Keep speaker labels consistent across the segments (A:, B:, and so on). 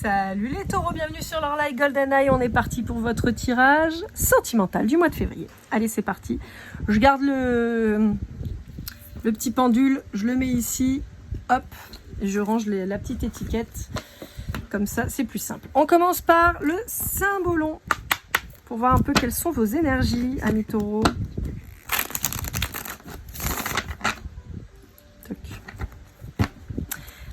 A: Salut les taureaux, bienvenue sur leur live GoldenEye. On est parti pour votre tirage sentimental du mois de février. Allez, c'est parti. Je garde le petit pendule, je le mets ici, hop, et je range la petite étiquette. Comme ça, c'est plus simple. On commence par le cymbolon pour voir un peu quelles sont vos énergies, amis taureaux.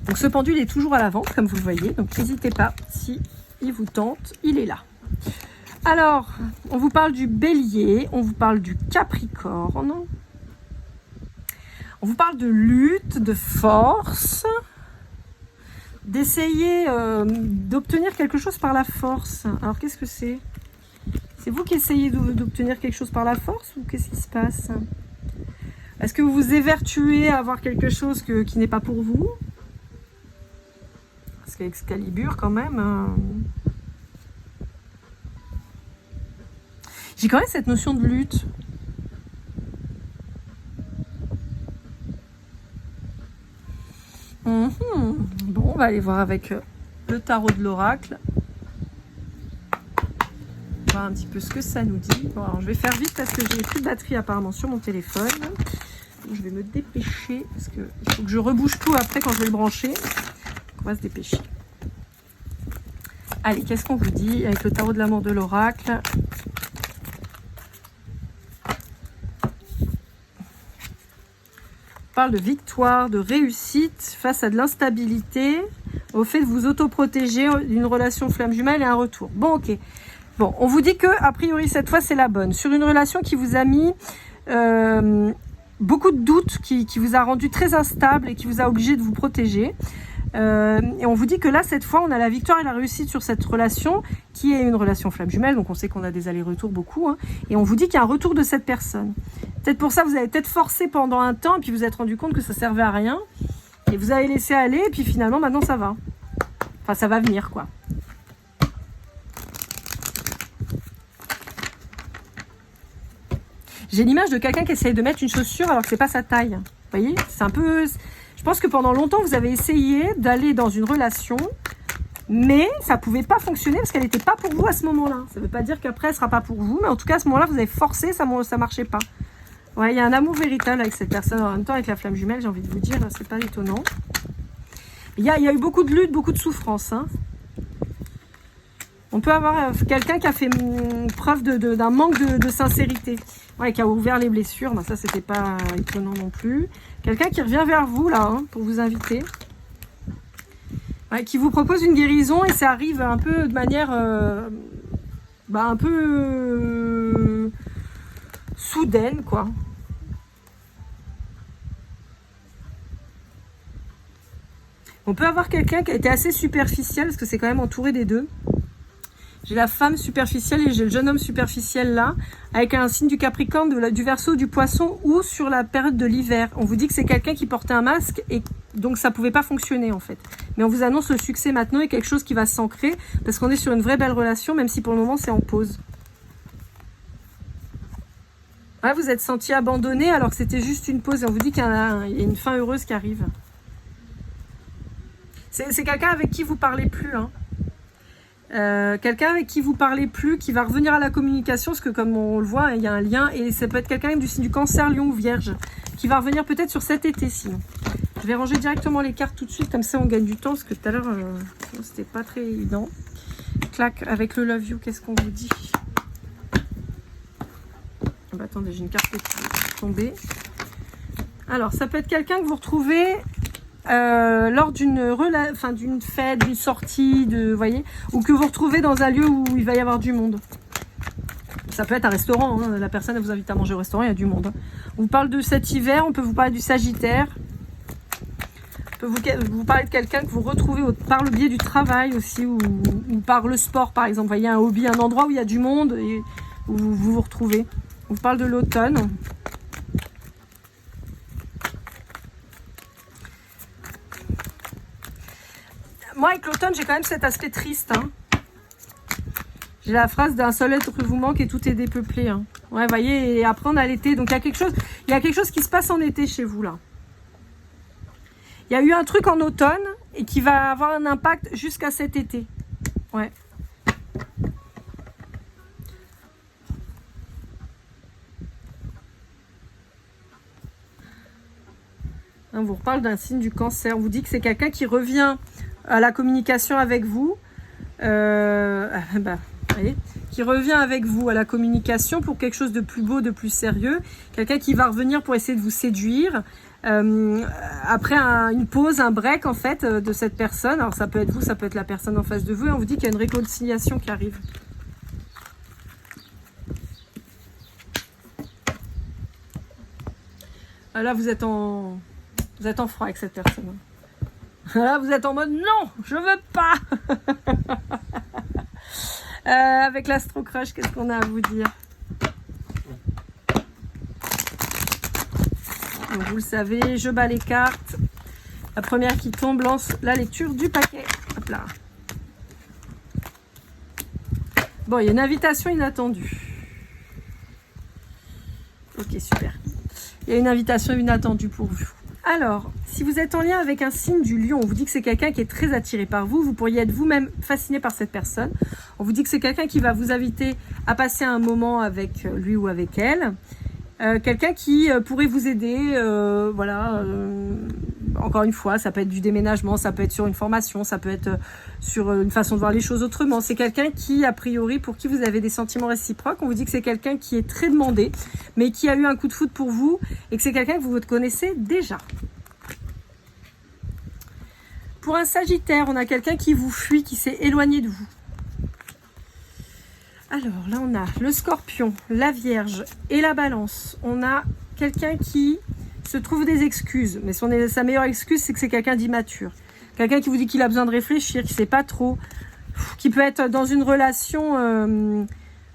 A: Donc ce pendule est toujours à la vente, comme vous le voyez, donc n'hésitez pas, si il vous tente, il est là. Alors, on vous parle du bélier, on vous parle du capricorne, on vous parle de lutte, de force, d'essayer d'obtenir quelque chose par la force. Alors qu'est-ce que c'est? C'est vous qui essayez d'obtenir quelque chose par la force ou qu'est-ce qui se passe? Est-ce que vous vous évertuez à avoir quelque chose qui n'est pas pour vous? Parce qu'Excalibur quand même... J'ai quand même cette notion de lutte. Bon, on va aller voir avec le tarot de l'oracle. Voir un petit peu ce que ça nous dit. Bon, alors je vais faire vite parce que j'ai plus de batterie apparemment sur mon téléphone. Donc, je vais me dépêcher parce qu'il faut que je rebouche tout après quand je vais le brancher. On va se dépêcher. Allez, qu'est-ce qu'on vous dit avec le tarot de l'amour de l'oracle? On parle de victoire, de réussite face à de l'instabilité, au fait de vous autoprotéger d'une relation flamme jumelle et un retour. Bon, ok. Bon, on vous dit que, a priori, cette fois, c'est la bonne. Sur une relation qui vous a mis beaucoup de doutes, qui vous a rendu très instable et qui vous a obligé de vous protéger. Et on vous dit que là, cette fois, on a la victoire et la réussite sur cette relation qui est une relation flamme jumelle. Donc, on sait qu'on a des allers-retours beaucoup. Hein, et on vous dit qu'il y a un retour de cette personne. Peut-être pour ça, vous avez peut-être forcé pendant un temps et puis vous êtes rendu compte que ça servait à rien. Et vous avez laissé aller et puis finalement, maintenant, ça va. Enfin, ça va venir, quoi. J'ai l'image de quelqu'un qui essaye de mettre une chaussure alors que c'est pas sa taille. Vous voyez? C'est un peu... Je pense que pendant longtemps, vous avez essayé d'aller dans une relation, mais ça ne pouvait pas fonctionner parce qu'elle n'était pas pour vous à ce moment-là. Ça ne veut pas dire qu'après, elle ne sera pas pour vous, mais en tout cas, à ce moment-là, vous avez forcé, ça ne marchait pas. Ouais, il y a un amour véritable avec cette personne. En même temps, avec la flamme jumelle, j'ai envie de vous dire, c'est pas étonnant. Il y a eu beaucoup de lutte, beaucoup de souffrance. Hein. On peut avoir quelqu'un qui a fait preuve d'un manque de sincérité. Ouais, qui a ouvert les blessures, ben ça c'était pas étonnant non plus. Quelqu'un qui revient vers vous là, hein, pour vous inviter. Ouais, qui vous propose une guérison et ça arrive un peu de manière un peu soudaine quoi. On peut avoir quelqu'un qui a été assez superficiel parce que c'est quand même entouré des deux. J'ai la femme superficielle et j'ai le jeune homme superficiel là, avec un signe du Capricorne, du Verseau, du Poisson ou sur la période de l'hiver. On vous dit que c'est quelqu'un qui portait un masque et donc ça pouvait pas fonctionner en fait. Mais on vous annonce le succès maintenant et quelque chose qui va s'ancrer parce qu'on est sur une vraie belle relation même si pour le moment c'est en pause. Ouais, vous êtes senti abandonné alors que c'était juste une pause et on vous dit qu'il y a une fin heureuse qui arrive. C'est quelqu'un avec qui vous parlez plus hein. Quelqu'un avec qui vous parlez plus, qui va revenir à la communication, parce que comme on le voit, il y a un lien, et ça peut être quelqu'un du signe du Cancer, Lion ou Vierge, qui va revenir peut-être sur cet été sinon. Je vais ranger directement les cartes tout de suite, comme ça on gagne du temps, parce que tout à l'heure, c'était pas très évident. Clac, avec le Love You, qu'est-ce qu'on vous dit? Bah, attendez, j'ai une carte qui est tombée. Alors, ça peut être quelqu'un que vous retrouvez... lors d'une fête, d'une sortie, voyez, ou que vous retrouvez dans un lieu où il va y avoir du monde. Ça peut être un restaurant, hein, la personne vous invite à manger au restaurant, il y a du monde. On vous parle de cet hiver, on peut vous parler du Sagittaire, on peut vous parler de quelqu'un que vous retrouvez par le biais du travail aussi, ou par le sport par exemple, vous voyez, un hobby, un endroit où il y a du monde et où vous vous retrouvez. On vous parle de l'automne. Moi, avec l'automne, j'ai quand même cet aspect triste. Hein. J'ai la phrase d'un seul être vous manque et tout est dépeuplé. Hein. Ouais, vous voyez, et après on a l'été. Donc il y a quelque chose qui se passe en été chez vous là. Il y a eu un truc en automne et qui va avoir un impact jusqu'à cet été. Ouais. On vous reparle d'un signe du Cancer. On vous dit que c'est quelqu'un qui revient à la communication avec vous. Voyez, qui revient avec vous à la communication pour quelque chose de plus beau, de plus sérieux. Quelqu'un qui va revenir pour essayer de vous séduire. Après une pause, un break en fait de cette personne. Alors ça peut être vous, ça peut être la personne en face de vous. Et on vous dit qu'il y a une réconciliation qui arrive. Là, vous êtes en froid avec cette personne. Là, vous êtes en mode non, je veux pas. Avec l'Astro Crush, qu'est-ce qu'on a à vous dire? Donc, vous le savez, je bats les cartes. La première qui tombe lance la lecture du paquet. Hop là. Bon, il y a une invitation inattendue. Ok, super. Il y a une invitation inattendue pour vous. Alors, si vous êtes en lien avec un signe du lion, on vous dit que c'est quelqu'un qui est très attiré par vous. Vous pourriez être vous-même fasciné par cette personne. On vous dit que c'est quelqu'un qui va vous inviter à passer un moment avec lui ou avec elle. Quelqu'un qui pourrait vous aider, encore une fois, ça peut être du déménagement, ça peut être sur une formation, ça peut être sur une façon de voir les choses autrement. C'est quelqu'un qui, a priori, pour qui vous avez des sentiments réciproques. On vous dit que c'est quelqu'un qui est très demandé, mais qui a eu un coup de foudre pour vous et que c'est quelqu'un que vous connaissez déjà. Pour un Sagittaire, on a quelqu'un qui vous fuit, qui s'est éloigné de vous. Alors là, on a le Scorpion, la Vierge et la Balance. On a quelqu'un qui se trouve des excuses, mais sa meilleure excuse, c'est que c'est quelqu'un d'immature. Quelqu'un qui vous dit qu'il a besoin de réfléchir, qui ne sait pas trop, qui peut être dans une relation,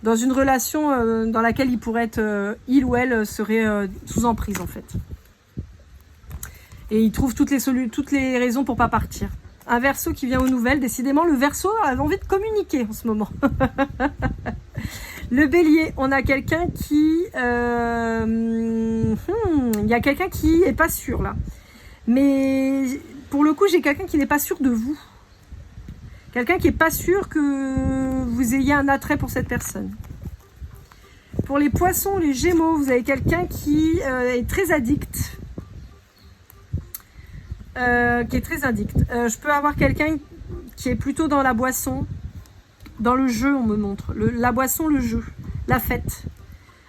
A: dans laquelle il pourrait être, il ou elle serait sous emprise en fait. Et il trouve toutes les raisons pour pas partir. Un Verseau qui vient aux nouvelles. Décidément, le Verseau a envie de communiquer en ce moment. Le Bélier, on a quelqu'un qui... il y a quelqu'un qui est pas sûr là. Mais pour le coup, j'ai quelqu'un qui n'est pas sûr de vous. Quelqu'un qui n'est pas sûr que vous ayez un attrait pour cette personne. Pour les Poissons, les Gémeaux, vous avez quelqu'un qui est très addict. Je peux avoir quelqu'un qui est plutôt dans la boisson, dans le jeu, on me montre. La boisson, le jeu, la fête.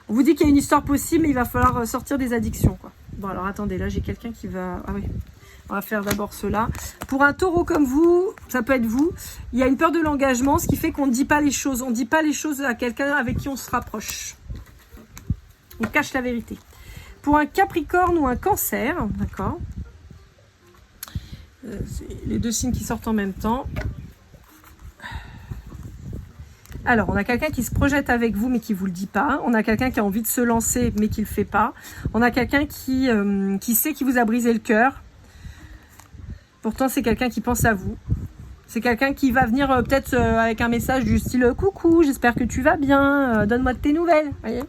A: On vous dit qu'il y a une histoire possible, mais il va falloir sortir des addictions, quoi. Bon, alors attendez, là j'ai quelqu'un qui va... Ah oui, on va faire d'abord cela. Pour un Taureau comme vous, ça peut être vous, il y a une peur de l'engagement, ce qui fait qu'on ne dit pas les choses. On ne dit pas les choses à quelqu'un avec qui on se rapproche. On cache la vérité. Pour un Capricorne ou un Cancer, d'accord, c'est les deux signes qui sortent en même temps. Alors, on a quelqu'un qui se projette avec vous mais qui ne vous le dit pas. On a quelqu'un qui a envie de se lancer mais qui ne le fait pas. On a quelqu'un qui sait qu'il vous a brisé le cœur. Pourtant, c'est quelqu'un qui pense à vous. C'est quelqu'un qui va venir peut-être avec un message du style « Coucou, j'espère que tu vas bien, donne-moi de tes nouvelles. » Voyez.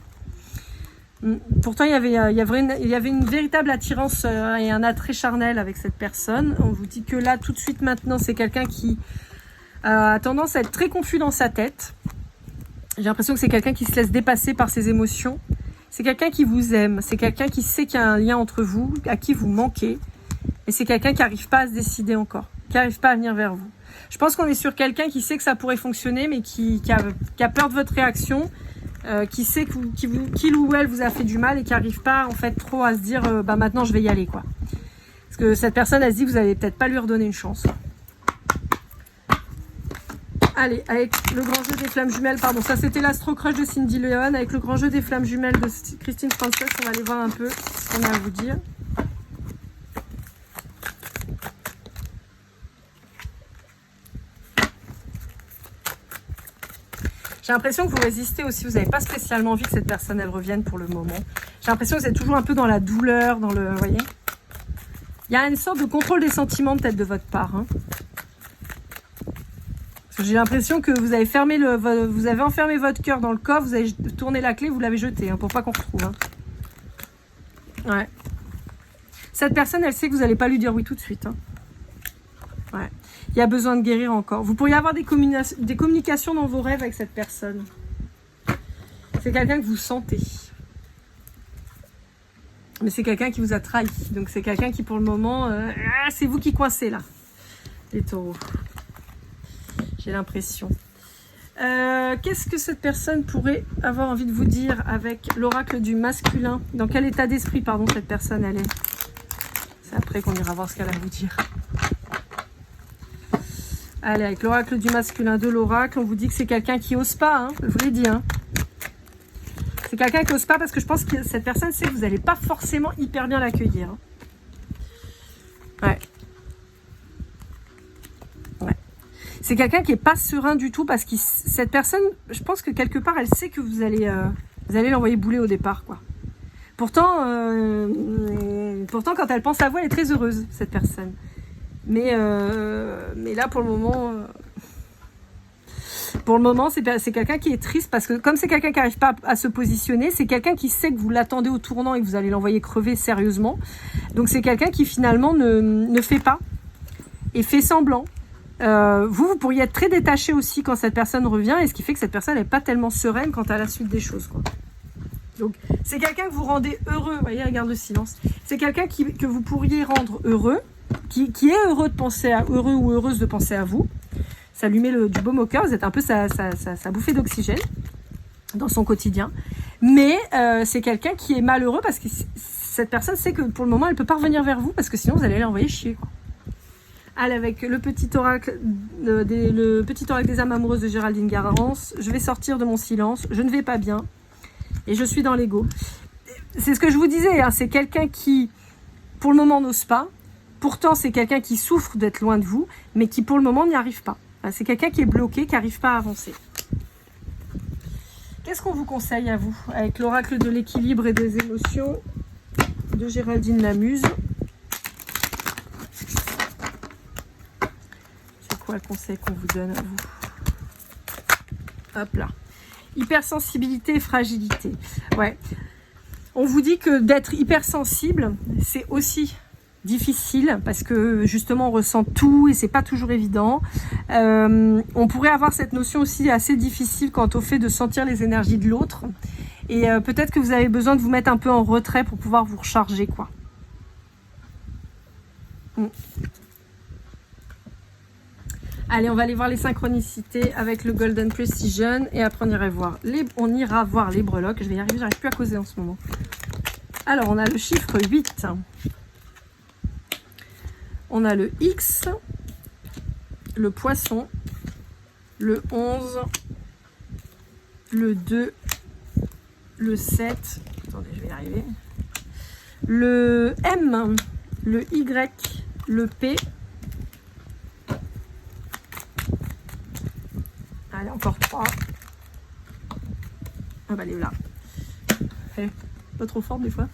A: Pourtant, il y avait une véritable attirance et un attrait charnel avec cette personne. On vous dit que là, tout de suite maintenant, c'est quelqu'un qui a tendance à être très confus dans sa tête. J'ai l'impression que c'est quelqu'un qui se laisse dépasser par ses émotions. C'est quelqu'un qui vous aime. C'est quelqu'un qui sait qu'il y a un lien entre vous, à qui vous manquez. Et c'est quelqu'un qui n'arrive pas à se décider encore, qui n'arrive pas à venir vers vous. Je pense qu'on est sur quelqu'un qui sait que ça pourrait fonctionner, mais qui a peur de votre réaction. Qui sait qu'il ou elle vous a fait du mal et qui n'arrive pas en fait trop à se dire maintenant je vais y aller quoi. Parce que cette personne elle se dit que vous n'allez peut-être pas lui redonner une chance. Allez, avec le grand jeu des flammes jumelles, pardon, ça c'était l'Astro Crush de Cindy Leon, avec le grand jeu des flammes jumelles de Christine Frances, on va aller voir un peu ce qu'on a à vous dire. J'ai l'impression que vous résistez aussi, vous n'avez pas spécialement envie que cette personne elle revienne pour le moment. J'ai l'impression que vous êtes toujours un peu dans la douleur, dans le... Vous voyez ? Il y a une sorte de contrôle des sentiments peut-être de votre part. Hein. Parce que j'ai l'impression que vous avez enfermé votre cœur dans le coffre, vous avez tourné la clé, vous l'avez jeté, hein, pour pas qu'on retrouve. Hein. Ouais. Cette personne, elle sait que vous n'allez pas lui dire oui tout de suite. Hein. Ouais. Il y a besoin de guérir encore. Vous pourriez avoir des communications dans vos rêves avec cette personne. C'est quelqu'un que vous sentez. Mais c'est quelqu'un qui vous a trahi. Donc c'est quelqu'un qui pour le moment... c'est vous qui coincez là. Les taureaux. J'ai l'impression. Qu'est-ce que cette personne pourrait avoir envie de vous dire avec l'oracle du masculin? Dans quel état d'esprit, pardon, cette personne elle est? C'est après qu'on ira voir ce qu'elle a à vous dire. Allez, avec l'oracle du masculin de l'oracle, on vous dit que c'est quelqu'un qui n'ose pas, hein, je vous l'ai dit. Hein. C'est quelqu'un qui n'ose pas parce que je pense que cette personne sait que vous n'allez pas forcément hyper bien l'accueillir. Hein. Ouais. Ouais. C'est quelqu'un qui n'est pas serein du tout parce que cette personne, je pense que quelque part, elle sait que vous allez l'envoyer bouler au départ, quoi. Pourtant, quand elle pense à vous, elle est très heureuse, cette personne. Mais là, pour le moment, c'est quelqu'un qui est triste parce que comme c'est quelqu'un qui n'arrive pas à se positionner, c'est quelqu'un qui sait que vous l'attendez au tournant et que vous allez l'envoyer crever sérieusement. Donc c'est quelqu'un qui finalement ne fait pas et fait semblant. Vous pourriez être très détaché aussi quand cette personne revient et ce qui fait que cette personne n'est pas tellement sereine quant à la suite des choses, quoi. Donc c'est quelqu'un que vous rendez heureux. Vous voyez, regarde le silence. C'est quelqu'un que vous pourriez rendre heureux. Qui est heureux ou heureuse de penser à vous. Ça lui met du baume au cœur. Vous êtes un peu sa bouffée d'oxygène dans son quotidien. Mais c'est quelqu'un qui est malheureux parce que cette personne sait que pour le moment, elle ne peut pas revenir vers vous parce que sinon, vous allez l'envoyer chier, quoi. Allez, avec le petit oracle des âmes amoureuses de Géraldine Garance, je vais sortir de mon silence. Je ne vais pas bien et je suis dans l'ego. C'est ce que je vous disais. Hein, c'est quelqu'un qui, pour le moment, n'ose pas. Pourtant, c'est quelqu'un qui souffre d'être loin de vous, mais qui pour le moment n'y arrive pas. C'est quelqu'un qui est bloqué, qui n'arrive pas à avancer. Qu'est-ce qu'on vous conseille à vous? Avec l'oracle de l'équilibre et des émotions de Géraldine Lamuse. C'est quoi le conseil qu'on vous donne à vous? Hop là. Hypersensibilité et fragilité. Ouais. On vous dit que d'être hypersensible, c'est aussi difficile parce que justement on ressent tout et c'est pas toujours évident. On pourrait avoir cette notion aussi assez difficile quant au fait de sentir les énergies de l'autre et peut-être que vous avez besoin de vous mettre un peu en retrait pour pouvoir vous recharger, quoi. Allez, on va aller voir les synchronicités avec le Golden Precision et après on ira voir les breloques. Je vais y arriver, j'arrive plus à causer en ce moment. Alors on a le chiffre 8. On a le X, le poisson, le 11, le 2, le 7, attendez, je vais y arriver, le M, le Y, le P, allez, encore 3, ah bah elle est là, pas trop forte des fois.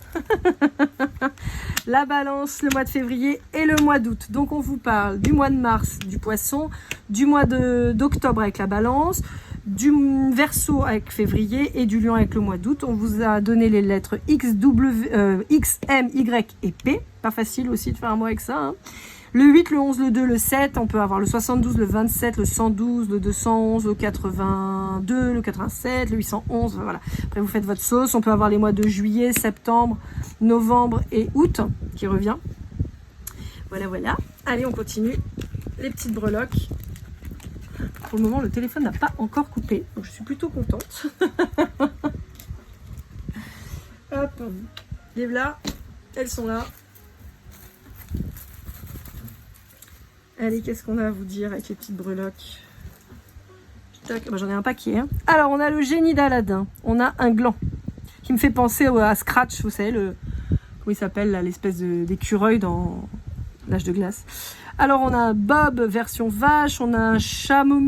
A: La balance, le mois de février et le mois d'août. Donc on vous parle du mois de mars du poisson, du mois d'octobre avec la balance, du verseau avec février et du lion avec le mois d'août. On vous a donné les lettres X, M, Y et P. Pas facile aussi de faire un mois avec ça, hein. Le 8, le 11, le 2, le 7, on peut avoir le 72, le 27, le 112, le 211, le 82, le 87, le 811, voilà. Après, vous faites votre sauce. On peut avoir les mois de juillet, septembre, novembre et août qui revient. Voilà, voilà. Allez, on continue. Les petites breloques. Pour le moment, le téléphone n'a pas encore coupé, donc je suis plutôt contente. Hop, les voilà, elles sont là. Allez, qu'est-ce qu'on a à vous dire avec les petites breloques? J'en ai un paquet. Hein. Alors, on a le génie d'Aladin. On a un gland qui me fait penser à Scratch, vous savez, comment il s'appelle, l'espèce d'écureuil dans l'âge de glace. Alors, on a un Bob version vache, on a un Chamois,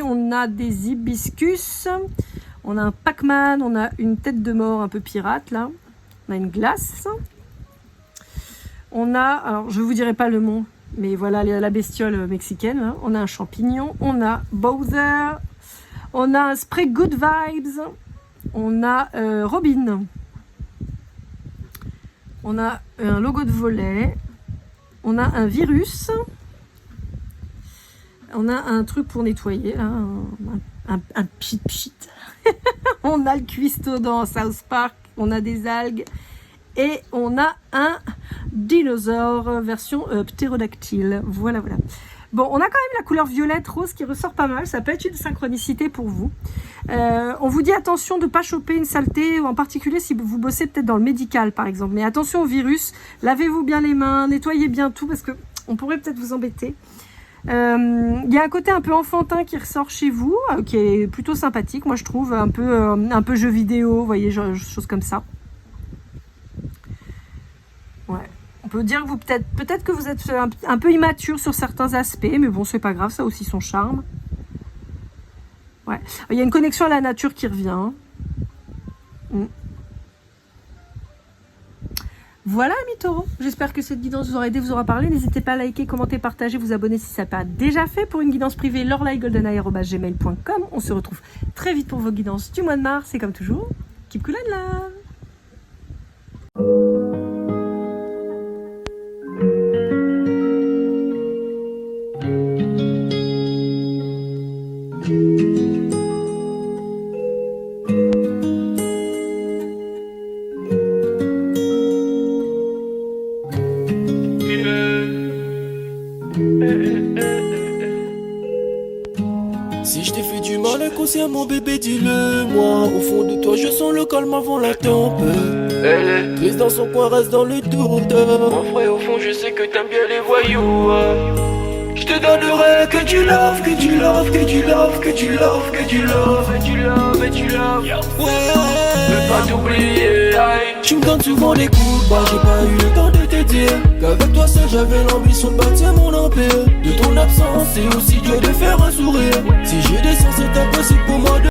A: on a des hibiscus, on a un Pac-Man, on a une tête de mort un peu pirate, là. On a une glace. On a, alors je ne vous dirai pas le nom, mais voilà la bestiole mexicaine. Hein. On a un champignon, on a Bowser, on a un spray Good Vibes, on a Robin, on a un logo de volet, on a un virus, On a un truc pour nettoyer, là, un pchit. On a le cuistot dans South Park, on a des algues et on a un dinosaure version ptérodactyle. Voilà. Bon, on a quand même la couleur violette rose qui ressort pas mal. Ça peut être une synchronicité pour vous. On vous dit attention de ne pas choper une saleté, ou en particulier si vous bossez peut-être dans le médical par exemple. Mais attention au virus, lavez-vous bien les mains, nettoyez bien tout parce que on pourrait peut-être vous embêter. Il y a un côté un peu enfantin qui ressort chez vous, qui est plutôt sympathique, moi je trouve, un peu jeu vidéo, vous voyez, choses comme ça. Ouais. On peut dire que vous peut-être que vous êtes un peu immature sur certains aspects, mais bon, c'est pas grave, ça a aussi son charme. Ouais. Il y a une connexion à la nature qui revient. Voilà, amis taureaux. J'espère que cette guidance vous aura aidé, vous aura parlé. N'hésitez pas à liker, commenter, partager, vous abonner si ça n'a pas déjà fait. Pour une guidance privée, lorelai@gmail.com. On se retrouve très vite pour vos guidances du mois de mars. Et comme toujours, keep cool and love.
B: Si je t'ai fait du mal inconsciemment bébé dis-le moi. Au fond de toi je sens le calme avant la tempête. Triste dans son coin reste dans le doute. Mon frère au fond je sais que t'aimes bien les voyous. Je te donnerai que du love, que du love, que du love, que du love, que du love, et du love, et du love. Ouais, je veux pas t'oublier. Tu me donnes souvent des coups, bah j'ai pas eu le temps de te dire qu'avec toi seul j'avais l'ambition de bâtir mon empire. De ton absence c'est aussi dur de faire un sourire. Si je descends c'est impossible pour